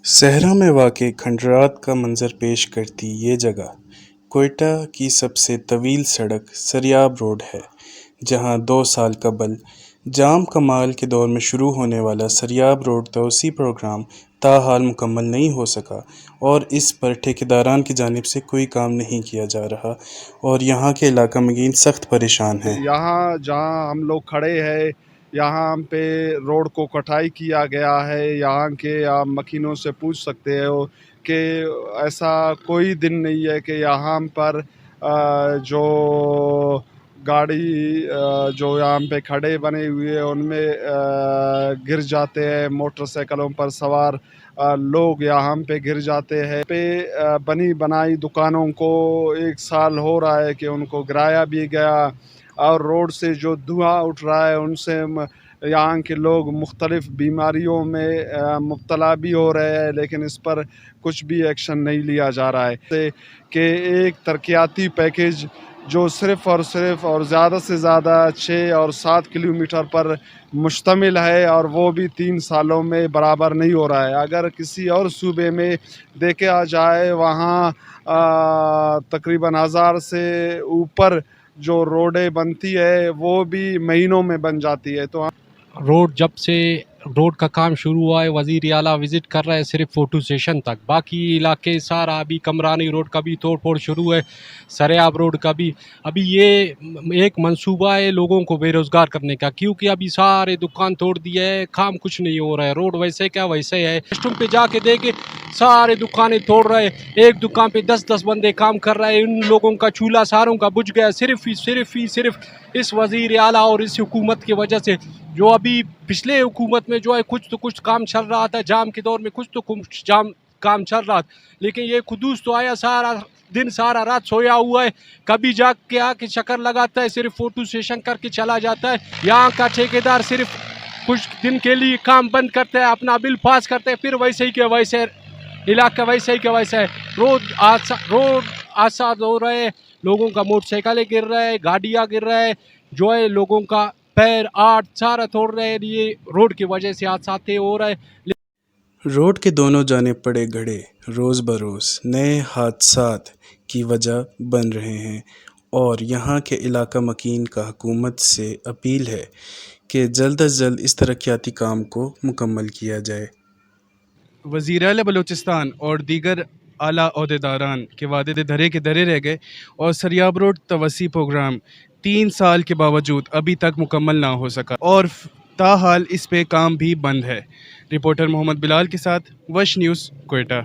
صحرا میں واقع کھنڈرات کا منظر پیش کرتی یہ جگہ کوئٹہ کی سب سے طویل سڑک سریاب روڈ ہے، جہاں 2 سال قبل جام کمال کے دور میں شروع ہونے والا سریاب روڈ توسیع پروگرام تاحال مکمل نہیں ہو سکا اور اس پر ٹھیکیداران کی جانب سے کوئی کام نہیں کیا جا رہا اور یہاں کے علاقہ مگین سخت پریشان ہیں۔ یہاں جہاں ہم لوگ کھڑے ہیں یہاں پہ روڈ کو کٹائی کیا گیا ہے۔ یہاں کے آپ مکینوں سے پوچھ سکتے ہو کہ ایسا کوئی دن نہیں ہے کہ یہاں پر جو گاڑی جو یہاں پہ کھڑے بنے ہوئے ہیں ان میں گر جاتے ہیں، موٹر سائیکلوں پر سوار لوگ یہاں پہ گر جاتے ہیں۔ پہ بنی بنائی دکانوں کو 1 سال ہو رہا ہے کہ ان کو گرایا بھی گیا اور روڈ سے جو دھواں اٹھ رہا ہے ان سے یہاں کے لوگ مختلف بیماریوں میں مبتلا بھی ہو رہے ہیں، لیکن اس پر کچھ بھی ایکشن نہیں لیا جا رہا ہے کہ ایک ترقیاتی پیکیج جو صرف اور زیادہ سے زیادہ 6 اور 7 کلومیٹر پر مشتمل ہے اور وہ بھی 3 سالوں میں برابر نہیں ہو رہا ہے۔ اگر کسی اور صوبے میں دیکھا جائے وہاں تقریباً 1000 سے اوپر جو روڈیں بنتی ہے وہ بھی مہینوں میں بن جاتی ہے۔ تو جب سے روڈ کا کام شروع ہوا ہے وزیر اعلیٰ وزٹ کر رہا ہے صرف فوٹو سیشن تک، باقی علاقے سارا ابھی کمرانی روڈ کا بھی توڑ پھوڑ شروع ہے، سریاب روڈ کا بھی ابھی یہ ایک منصوبہ ہے لوگوں کو بے روزگار کرنے کا، کیونکہ ابھی سارے دکان توڑ دیے ہے، کام کچھ نہیں ہو رہا ہے، روڈ ویسے کیا ویسے ہے۔ سسٹم پہ جا کے دیکھے سارے دکانیں توڑ رہے، ایک دکان پہ 10 بندے کام کر رہے ہیں، ان لوگوں کا چولہا ساروں کا بجھ گیا صرف اس وزیر اعلیٰ اور اس حکومت کی وجہ سے۔ جو ابھی پچھلے حکومت میں جو ہے کچھ کام چل رہا تھا، جام کے دور میں کچھ کام چل رہا تھا، لیکن یہ قدوس تو آیا سارا دن سارا رات سویا ہوا ہے، کبھی جا کے آ کے چکر لگاتا ہے، صرف فوٹو سیشن کر کے چلا جاتا ہے۔ یہاں کا ٹھیکیدار صرف کچھ دن کے لیے کام بند کرتا ہے، اپنا بل پاس کرتے ہیں، پھر ویسے ہی کہ ویسے علاقہ ویسے ہی کہ ویسے ہے۔ روڈ آساد ہو رہے ہیں، لوگوں کا موٹر سائیکلیں گر رہے ہیں، گاڑیاں گر رہے ہیں، جو ہے لوگوں کا پیر سارا توڑ رہے ہیں، یہ روڈ کی وجہ سے حادثات ہو رہے ہیں۔ روڈ کے دونوں جانب پڑے گڑھے روز بروز نئے حادثات کی وجہ بن رہے ہیں اور یہاں کے علاقہ مکین کا حکومت سے اپیل ہے کہ جلد از جلد اس ترقیاتی کام کو مکمل کیا جائے۔ وزیر اعلیٰ بلوچستان اور دیگر اعلیٰ عہدیداران کے وعدے دھرے کے دھرے رہ گئے اور سریاب روڈ توسیع پروگرام 3 سال کے باوجود ابھی تک مکمل نہ ہو سکا اور تاحال اس پہ کام بھی بند ہے۔ رپورٹر محمد بلال کے ساتھ وش نیوز، کوئٹہ۔